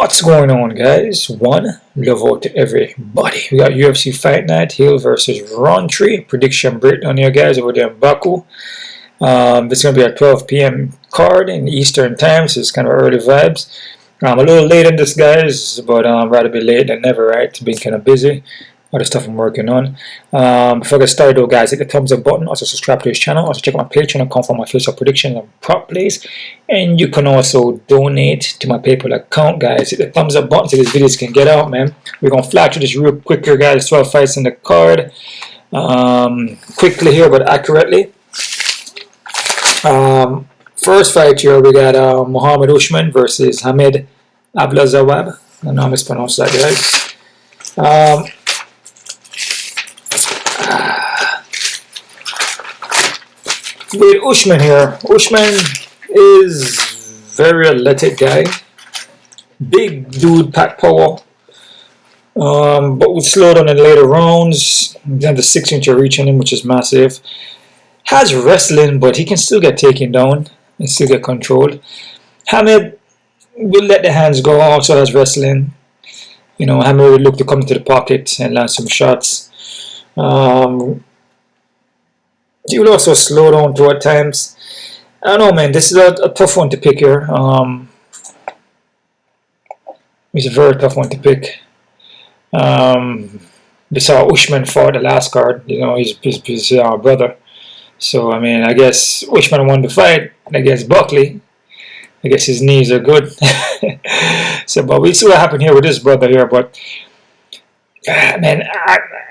What's going on, guys? One love out to everybody. We got UFC Fight Night, Hill versus Rountree. Prediction breakdown here, guys, over there in Baku. This is going to be a 12 p.m. card in Eastern time, so it's kind of early vibes. I'm a little late in this, guys, but rather be late than never, right? Being kind of busy. Other stuff I'm working on. Before I get started though, guys, hit the thumbs up button. Also subscribe to this channel. Also check out my Patreon and confirm my future predictions and prop plays. And you can also donate to my PayPal account, guys. Hit the thumbs up button so these videos can get out, man. We're gonna fly through this real quick here, guys. 12 fights in the card. Quickly here, but accurately. First fight here, we got Muhammad Usman versus Hamdy Abdelwahab. I know I mispronounced that, guys. With Usman here, Usman is very athletic guy, big dude, pack power, but would slow down in later rounds. He has the 6-inch reach on him, which is massive. Has wrestling, but he can still get taken down and still get controlled. Hamid will let the hands go, also has wrestling. You know, Hamid would look to come into the pocket and land some shots. He will also slow down too at times. I don't know, man. This is a tough one to pick here. It's a very tough one to pick. We saw Usman fought the last card. You know, he's our brother. So, I mean, I guess Usman won the fight against Buckley. I guess his knees are good. So, but we'll see what happened here with this brother here. But, man,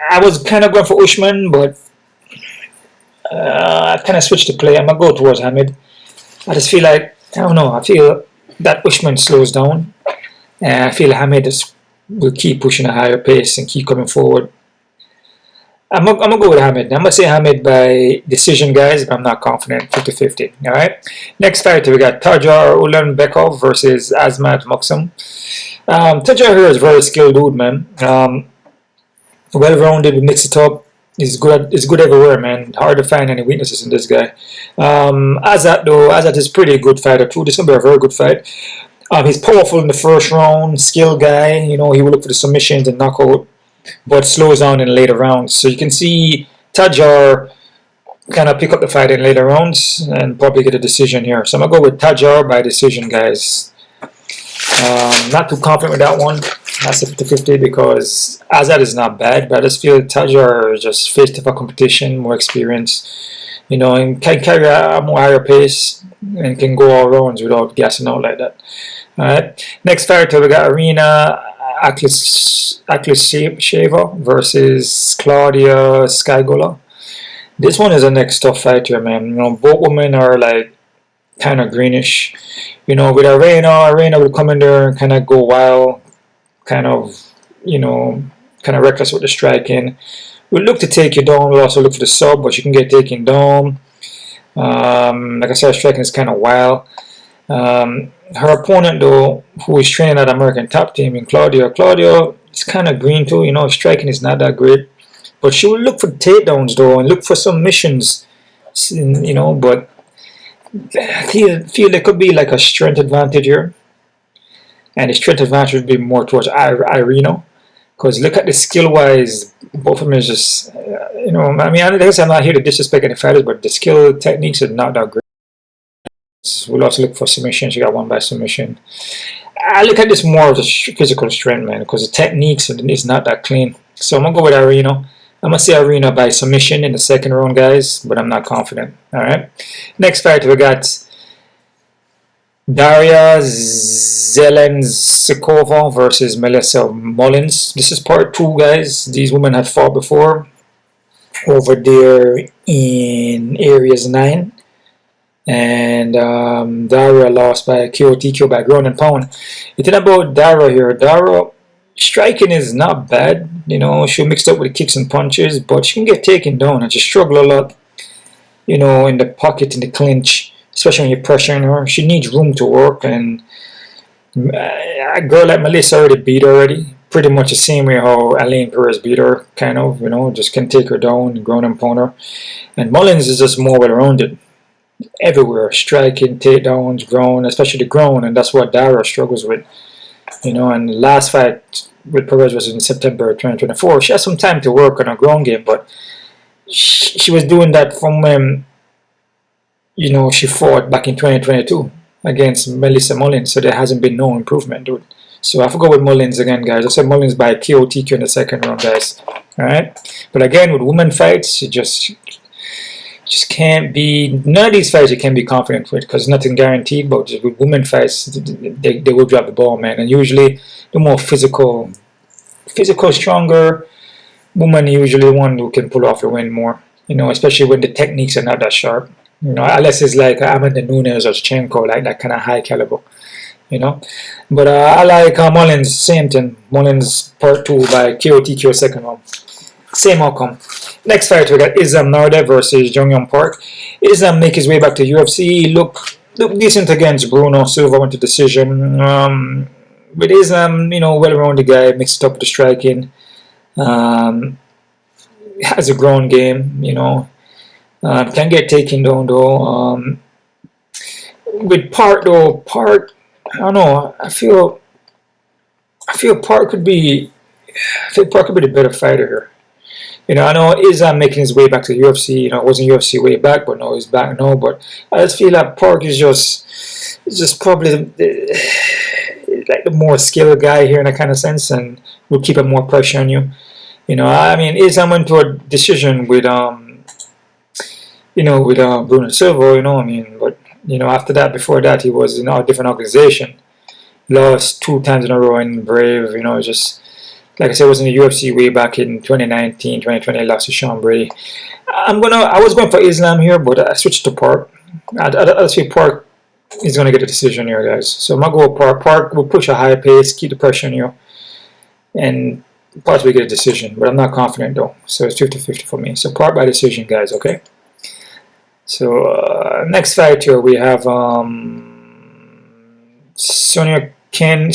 I was kind of going for Usman, but I kind of switched the play. I'm going to go towards Hamid. I just feel like, I don't know, I feel that Usman slows down. And I feel Hamid will keep pushing a higher pace and keep coming forward. I'm going to go with Hamid. I'm going to say Hamid by decision, guys, but I'm not confident. 50-50. Alright? Next fight, we got Tagir Ulanbekov versus Usman Makhachev. Tagir here is a very skilled dude, man. Well-rounded, we mix it up. He's good everywhere, man. Hard to find any weaknesses in this guy. Azat, though, Azat is pretty good fighter too. This is gonna be a very good fight. He's powerful in the first round, skilled guy. You know, he will look for the submissions and knockout, but slows down in later rounds. So you can see Tagir kind of pick up the fight in later rounds and probably get a decision here. So I'm gonna go with Tagir by decision, guys. Not too confident with that one. That's a 50-50 because Azad is not bad, but I just feel Tagir just faced tougher competition, more experience, you know, and can carry a more higher pace and can go all rounds without gassing out like that. Alright, next fighter we got Irina Alekseeva versus Claudia Skygola. This one is a next tough fight here, man. You know, both women are like kind of greenish. You know, with Irina will come in there and kind of go wild. Kind of, you know, kind of reckless with the striking. We'll look to take you down. We'll also look for the sub, but you can get taken down. Like I said, striking is kind of wild. Her opponent, though, who is training at American Top Team in Claudia is kind of green too. You know, striking is not that great, but she will look for takedowns though and look for submissions. You know, but I feel there could be like a strength advantage here. And the strength advantage would be more towards Irina. Because look at the skill-wise, both of them is just, you know, I mean, I guess I'm not here to disrespect any fighters, but the skill techniques are not that great. We'll also look for submissions. You got one by submission. I look at this more as a physical strength, man, because the techniques is not that clean. So I'm going to go with Irina. I'm going to say Irina by submission in the second round, guys, but I'm not confident. All right. Next fight, we got Daria Zelenskova versus Melissa Mullins. This is part 2, guys. These women have fought before over there in Areas 9. And Daria lost by KO by ground and pound. The thing about Daria here, Daria striking is not bad. You know, she'll mix up with kicks and punches, but she can get taken down and just struggle a lot, you know, in the pocket, in the clinch. Especially when you're pressuring her. She needs room to work, and a girl like Melissa already beat her already. Pretty much the same way how Elaine Perez beat her, kind of, you know, just can take her down, ground and pound her. And Mullins is just more well-rounded. Everywhere, striking, takedowns, ground, especially the ground, and that's what Daria struggles with. You know, and the last fight with Perez was in September 2024. She had some time to work on her ground game, but she was doing that from when, you know, she fought back in 2022 against Melissa Mullins. So there hasn't been no improvement, dude. So I forgot with Mullins again, guys. I said Mullins by KO TQ in the second round, guys. All right, but again with women fights, you just can't be. None of these fights you can be confident with because nothing guaranteed. But just with women fights, they will drop the ball, man. And usually the more physical, stronger woman usually one who can pull off the win more. You know, especially when the techniques are not that sharp. You know, unless it's like Amanda Nunes or Shchenko, like that kind of high caliber. You know, but I like Mullins, same thing. Mullins part 2 by KO TQ second round. Same outcome. Next fight we got Islam Narda versus Jun-yong Park. Islam make his way back to UFC. Look decent against Bruno Silva, went to decision. With Islam, you know, well-rounded guy, mixed up with the striking. Has a ground game, you know. Can get taken down though. With Park though, Park, I don't know. I feel Park could be. I think Park could be the better fighter here. You know, I know Islam making his way back to the UFC. You know, it wasn't UFC way back, but no, he's back now. But I just feel like Park is just probably like the more skilled guy here in a kind of sense, and will keep more pressure on you. You know, I mean, Islam went to a decision with you know, with Bruno Silva. You know, I mean, but you know, after that, before that, he was in a different organization. Lost 2 times in a row in Brave. You know, just. Like I said, I was in the UFC way back in 2019, 2020. I lost to Sean Brady. I was going for Islam here, but I switched to Park. I see Park is going to get a decision here, guys. So I'm going to go with Park. Park will push a high pace, keep the pressure on you, and possibly get a decision. But I'm not confident, though. So it's 50-50 for me. So Park by decision, guys, okay? So next fight here, we have Shunakyon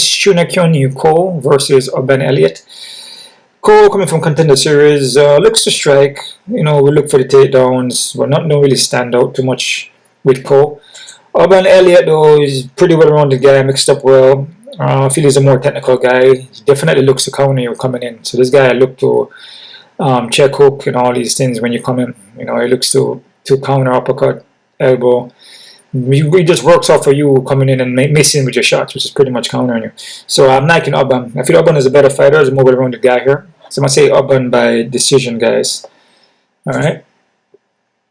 KO versus Oban Elliott. KO coming from Contender Series, looks to strike. You know, we look for the takedowns, but don't really stand out too much with KO. Oban Elliott though is pretty well rounded guy, mixed up well. I feel he's a more technical guy. He definitely looks to counter you coming in. So this guy look to check hook and all these things when you come in. You know, he looks to counter, uppercut, elbow. He just works off for you coming in and missing with your shots, which is pretty much countering you. So I'm liking Oban. I feel Oban is a better fighter, is a more well-rounded guy here. So I'm going to say Oban by decision, guys. Alright.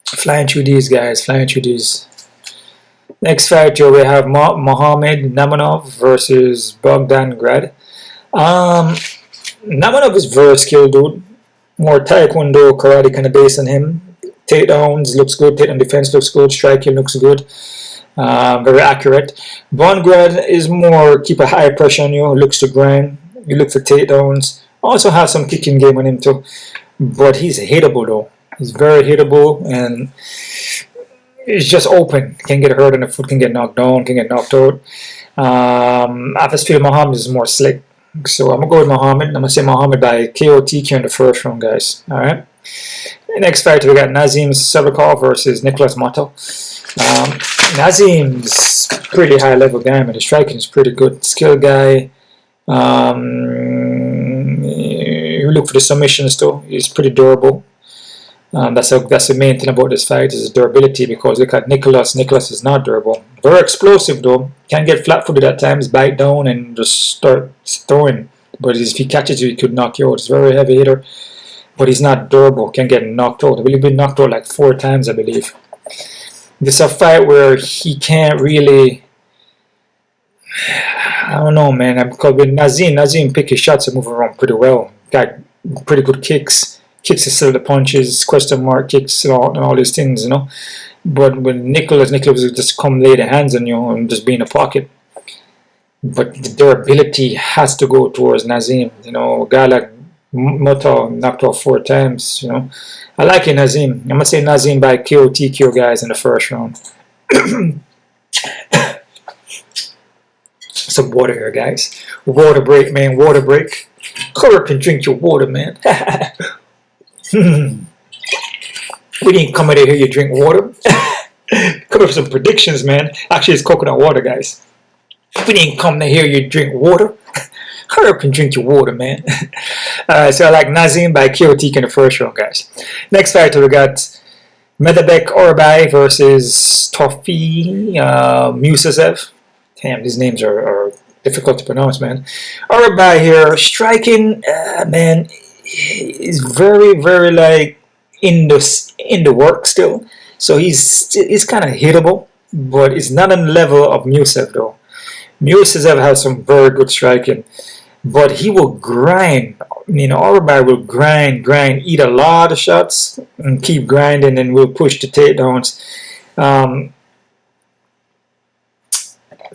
Flying through these, guys. Flying through these. Next fight here, we have Mohamed Naimov versus Bogdan Grad. Naimov is very skilled, dude. More taekwondo, karate kind of based on him. Takedowns looks good, takedown defense looks good, striking looks good, very accurate. Bongrad is more keep a high pressure on you, looks to grind, you look for takedowns. Also has some kicking game on him too, but he's hittable though. He's very hittable and he's just open. Can get hurt on the foot, can get knocked down, can get knocked out. I just feel Muhammad is more slick, so I'm gonna go with Muhammad. I'm gonna say Muhammad by KO TQ in the first round, guys. All right. Next fight, we got Nazim Sadykhov versus Nicholas Motto. Nazim's pretty high level guy, but the striking is pretty good. Skilled guy. You look for the submissions though. He's pretty durable. That's the main thing about this fight is his durability, because look at Nicholas. Nicholas is not durable. Very explosive though. Can get flat-footed at times, bite down and just start throwing. But if he catches you, he could knock you out. He's a very heavy hitter. But he's not durable, can get knocked out. He's been knocked out like 4 times, I believe. This is a fight where he can't really, I don't know, man. Because with Nazim pick his shots and move around pretty well. Got pretty good kicks instead of the punches, question mark kicks, and all these things, you know. But with Nicholas will just come lay the hands on you and just be in the pocket. But the durability has to go towards Nazim, you know. A guy like Moto knocked off 4 times, you know. I like it, Nazim. I'm going to say Nazim by KO TQ, guys, in the first round. Some water here, guys. Water break, man. Water break. Come up and drink your water, man. We didn't come out here you drink water. Come up with some predictions, man. Actually, it's coconut water, guys. We didn't come to hear you drink water. Hurry up and drink your water, man. So I like Nazim by KOTK in the first round, guys. Next fighter, we got Medabek Orbai versus Tofiq Musayev. Damn, these names are difficult to pronounce, man. Orbai here, striking, man, is very, very like in the work still. So he's kind of hittable, but it's not on the level of Musayev though. Musayev has some very good striking, but he will grind. You know, Orbai will grind, eat a lot of shots, and keep grinding, and will push the takedowns.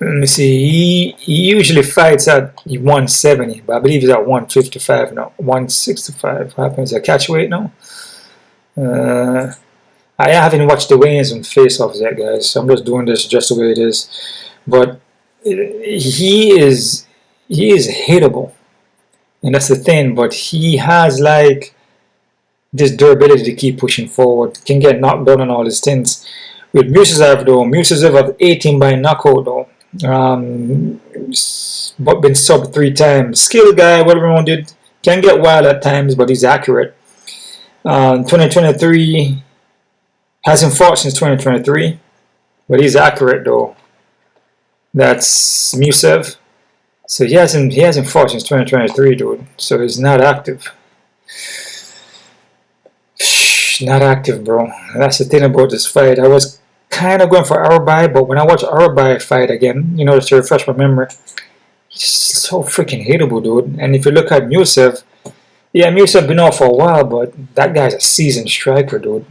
Let me see. He usually fights at 170, but I believe he's at 155 now. 165. What happens? A catch weight now. I haven't watched the weigh-ins and face-offs yet, guys. So I'm just doing this just the way it is. But he is hittable, and that's the thing. But he has like this durability to keep pushing forward. Can get knocked down on all his stints. With Musayev though, Musayev have 18 by knockout though. But been subbed 3 times. Skill guy, whatever everyone did. Can get wild at times, but he's accurate. 2023 hasn't fought since 2023, but he's accurate though. That's Musayev. So he hasn't fought since 2023, dude. So he's not active. Not active, bro. That's the thing about this fight. I was kind of going for Orbai, but when I watch Orbai fight again, you know, just to refresh my memory, he's so freaking hittable, dude. And if you look at Musayev, yeah, Musayev been out for a while, but that guy's a seasoned striker, dude.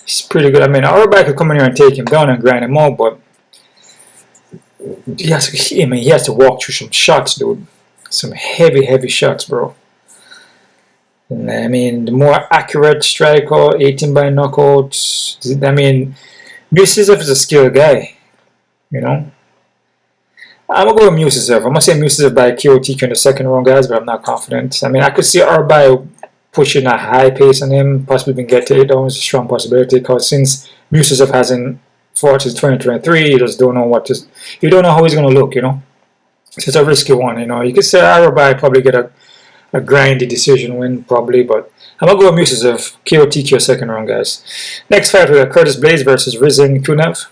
He's pretty good. I mean, Orbai could come in here and take him down and grind him out, but he has to walk through some shots, dude. Some heavy shots, bro. And I mean, the more accurate striker, 18 by knockouts. I mean, Musayev is a skilled guy, you know. I'm going to go with Musayev. I'm going to say Musayev by KOTK in the second round, guys, but I'm not confident. I mean, I could see Orbai pushing a high pace on him, possibly even get takedowns. It's a strong possibility because since Musayev hasn't fought since 2023, you just don't know you don't know how he's going to look, you know. So it's a risky one, you know. You could say Orbai probably get a grindy decision win, probably, but I'm going to go with Musayev, KOTK second round, guys. Next fight, we got Curtis Blaydes versus Rizvan Kuniev.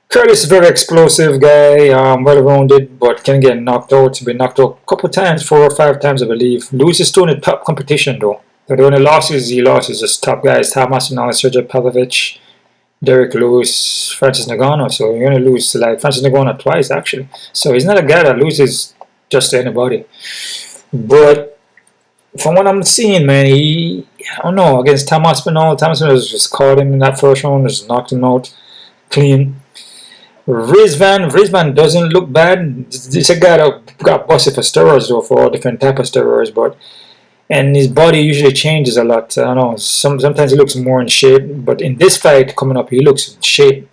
Curtis is a very explosive guy, well-rounded, but can get knocked out. He's been knocked out a couple of times, 4 or 5 times, I believe. Loses to in top competition, though. The only losses he lost is just top guys, Thomas Nall, Sergey Pavlovich, Derek Lewis, Francis Ngannou. So you only lose to like Francis Ngannou twice, actually. So he's not a guy that loses just to anybody. But from what I'm seeing, man, I don't know, against Thomas Nall, just caught him in that first round, just knocked him out clean. Rizvan doesn't look bad. It's a guy that got busted for steroids, though, for all different type of steroids, and his body usually changes a lot. I don't know, sometimes he looks more in shape, but in this fight coming up, he looks in shape.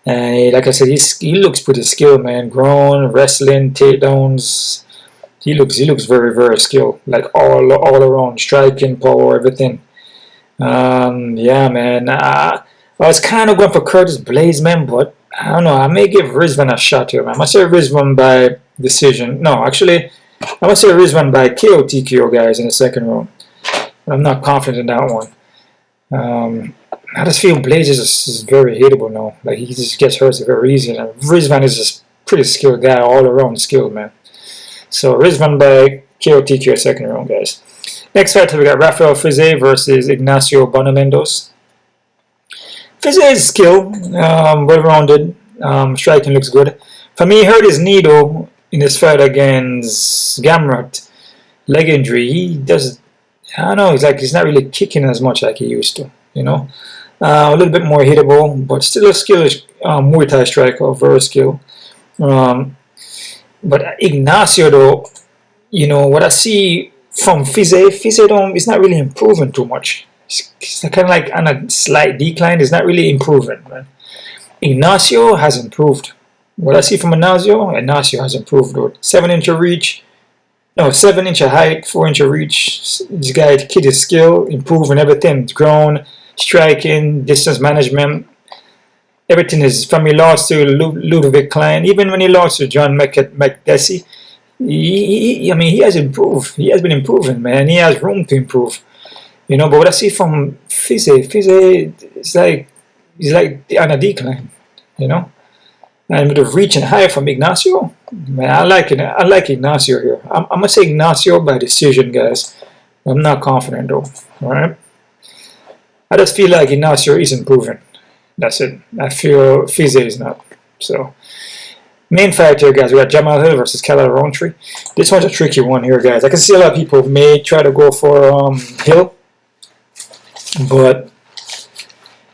And like I said, he looks pretty skilled, man. Grown, wrestling, takedowns. He looks very, very skilled, like all around, striking, power, everything. Yeah, man. I was kind of going for Curtis Blaydes, man, but I don't know. I may give Rizvan a shot here, man. I'm going to say Rizvan by decision. No, actually, I'm going to say Rizvan by KOTK, guys, in the second round. I'm not confident in that one. I just feel Blaydes is very hittable now. Like, he just gets hurt very easy. And Rizvan is just pretty skilled guy, all around skilled, man. So Rizvan by KOTK second round, guys. Next fight, we got Rafael Fiziev versus Ignacio Bahamondes. Fiziev is skilled, well-rounded, striking looks good. For me, he hurt his knee though in his fight against Gamrot. Leg injury. He does, I don't know, he's not really kicking as much like he used to, you know. A little bit more hittable, but still a skilled Muay Thai striker, very skilled. But Ignacio though, you know, what I see from Fiziev is not really improving too much. He's kind of like on a slight decline. He's not really improving, man. Ignacio has improved. What I see from Ignacio has improved, dude. 7-inch reach. No, 7-inch height, 4-inch reach. This guy, kid is skill, improving everything. He's grown, striking, distance management. everything is from he lost to Ludovic Klein, even when he lost to John DEC. I mean, he has improved. He has been improving, man. He has room to improve, you know. But what I see from Fizzy, it's like he's like on a decline, you know. And with the reaching high from Ignacio, man, I like it. I like Ignacio here. I'm gonna say Ignacio by decision, guys. I'm not confident though. All right. I just feel like Ignacio is improving. That's it. I feel Fizzy is not. So. Main fight here, guys. We got Jamahal Hill versus Rountree. This one's a tricky one here, guys. I can see a lot of people may try to go for Hill, but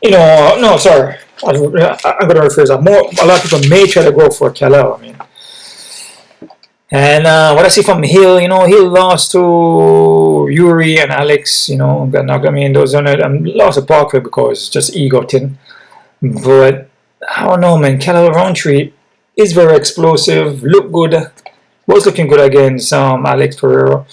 you know, no, sorry. I'm going to rephrase that. A lot of people may try to go for I mean, and what I see from Hill, you know, Hill lost to Yuri and Alex. You know, I mean, those are lost to Parker because just ego thing. But I don't know, man. Rountree is very explosive, look good, was looking good against Alex Pereira.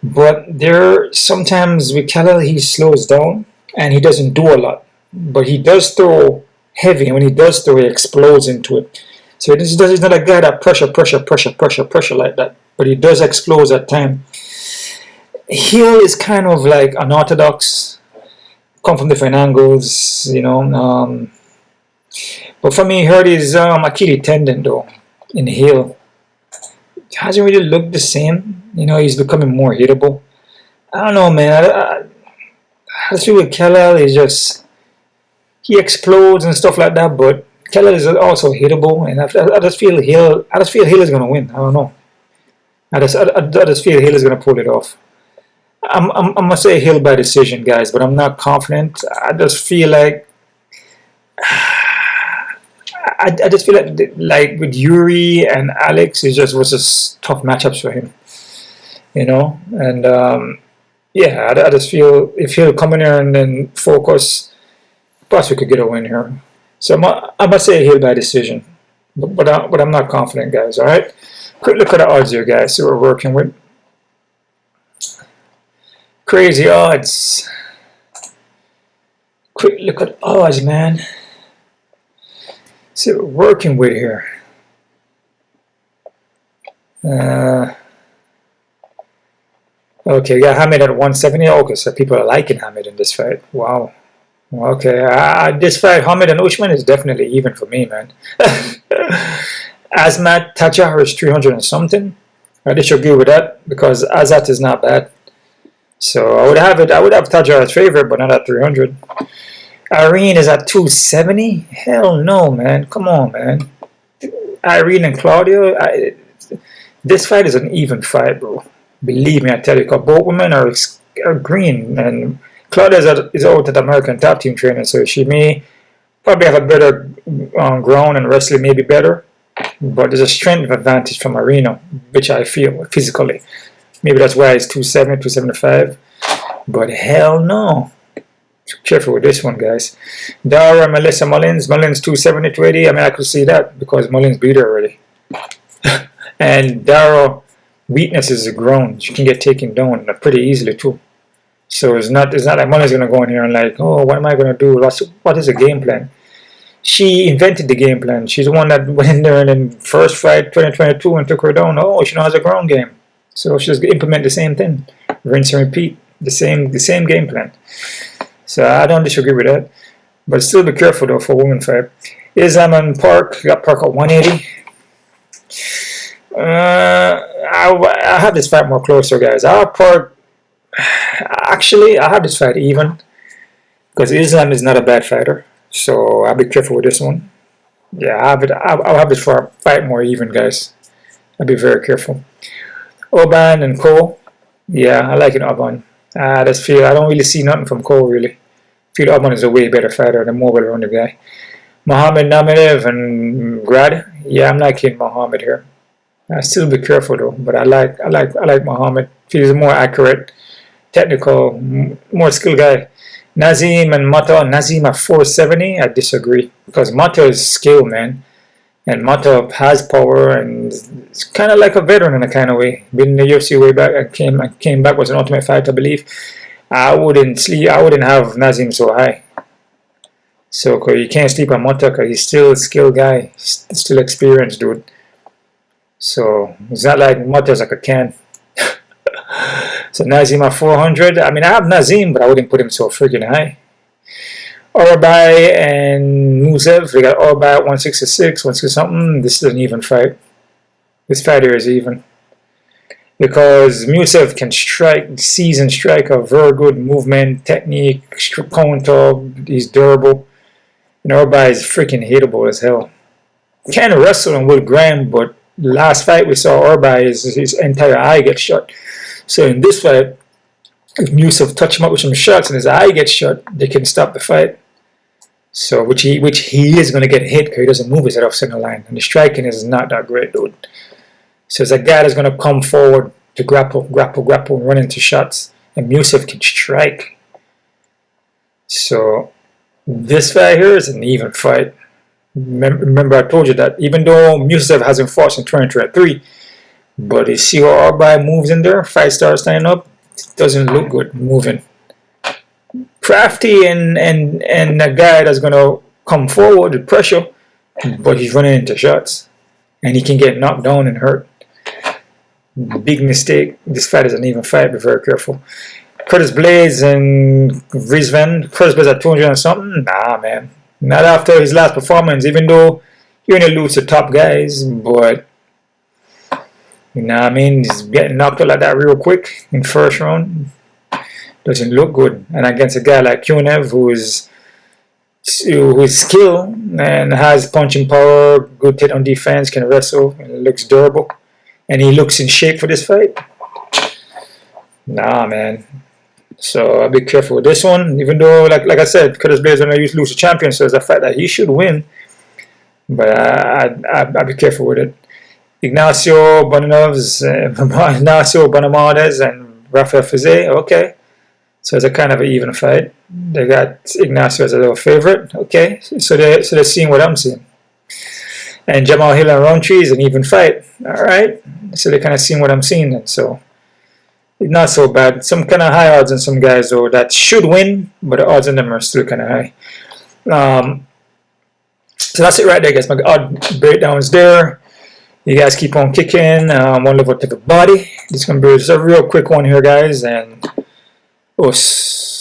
But there sometimes with he slows down and he doesn't do a lot. But he does throw heavy, and when he does throw, he explodes into it. So he's not a guy that pressure like that. But he does explode at time. Hill is kind of like unorthodox, come from different angles, you know. But for me, hurt his Achilles tendon though in Hill. It hasn't really looked the same. You know, he's becoming more hittable. I don't know, man. I just feel with is just he explodes and stuff like that. But is also hittable, and I just feel Hill. I just feel Hill is gonna win. I don't know. I just feel Hill is gonna pull it off. I'm gonna say Hill by decision, guys, but I'm not confident. I just feel like. I just feel like with Yuri and Alex, it just was just tough matchups for him, you know. And yeah, I just feel if he'll come in here and then focus, perhaps we could get a win here. So I'm gonna say Hill by decision, but I'm not confident, guys. All right, quick look at the odds here, guys. See what we're working with. Crazy odds. Quick look at odds, man. See what we're working with here. Okay, yeah, Hamid at 170. Okay, so people are liking Hamid in this fight. Wow. Okay, this fight, Hamid and Usman is definitely even for me, man. Azmat Tagir is 300 and something. I disagree with that because Azat is not bad. So I would have Tagir as favorite, but not at 300. Irene is at 270? Hell no, man. Come on, man. Irene and Claudio, this fight is an even fight, bro. Believe me, I tell you, because both women are green, and Claudia is out at American Top Team training, so she may probably have a better ground and wrestling maybe better, but there's a strength advantage from Irina, which I feel physically. Maybe that's why it's 270, 275, but hell no. Careful with this one, guys. Dara and Melissa Mullins 270, 280. I mean, I could see that because Mullins beat her already. And Dara weakness is the ground. She can get taken down pretty easily too. So it's not like Mullins gonna go in here and like, oh, what am I gonna do? What is the game plan? She invented the game plan. She's the one that went in there and in first fight 2022 and took her down. Oh, she knows a ground game. So she'll just implement the same thing, rinse and repeat the same game plan. So I don't disagree with that, but still be careful though for women fight. Islam and Park got Park at 180. I have this fight more closer, guys. I have Park. Actually, I have this fight even because Islam is not a bad fighter, so I'll be careful with this one. Yeah, I'll have this fight more even, guys. I'll be very careful. Oban and KO. Yeah, I like it, Oban. I just feel I don't really see nothing from KO really. I feel Oban is a way better fighter, the more well-rounded guy. Mohammed Namaev and Grad. Yeah, I'm not kidding Mohammed here. I still be careful though, but I like Mohammed. He's a more accurate, technical, more skilled guy. Nazim and Mata. Nazim at 470. I disagree because Mata is skill, man, and Mata has power and it's kind of like a veteran in a kind of way. Been in the UFC way back. I came back was an Ultimate Fighter, I believe. I wouldn't have Nazim so high. So, cause you can't sleep on Monta, cause he's still a skilled guy. He's still experienced, dude. So, it's not like Monta's like a can. So, Nazim at 400. I mean, I have Nazim, but I wouldn't put him so freaking high. Urbay and Musayev. We got Urbay at 166, 160 something. This is an even fight. This fight here is even. Because Musayev can strike, seasoned striker, very good movement, technique, counter, he's durable. And Urbay is freaking hateable as hell. Kind of wrestle and will grind, but last fight we saw Urbay, his entire eye gets shut. So in this fight, if Musayev touch him up with some shots and his eye gets shut, they can stop the fight. So which he is going to get hit because he doesn't move his head off center line. And the striking is not that great, dude. So it's a guy that's going to come forward to grapple, run into shots. And Musayev can strike. So this fight here is an even fight. Remember I told you that even though Musayev hasn't fought in 2023, but you see how Urbay moves in there, fight starts standing up, it doesn't look good moving. Crafty and a guy that's going to come forward with pressure, but he's running into shots. And he can get knocked down and hurt. Big mistake. This fight is an even fight. Be very careful. Curtis Blades and Rizvan. Curtis Blades at 200 and something? Nah, man. Not after his last performance, even though he only lose to top guys. But, you know what I mean? He's getting knocked out like that real quick in first round. Doesn't look good. And against a guy like Kuniev, who is skilled and has punching power, good hit on defense, can wrestle, and looks durable. And he looks in shape for this fight. Nah, man. So I'll be careful with this one. Even though, like I said, Curtis Blades only used to lose to champion, so it's a fight that he should win. But I'll be careful with it. Ignacio Bahamondes and Rafael Fizet, okay. So it's a kind of an even fight. They got Ignacio as a little favorite, okay. So they're seeing what I'm seeing. And Jamahal Hill and Rountree is an even fight, all right. So they're kind of seeing what I'm seeing, and so it's not so bad. Some kind of high odds on some guys though that should win, but the odds on them are still kind of high. So that's it right there, guys. My odd breakdown is there. You guys keep on kicking. One level to the body. This is gonna be just a real quick one here, guys, and us.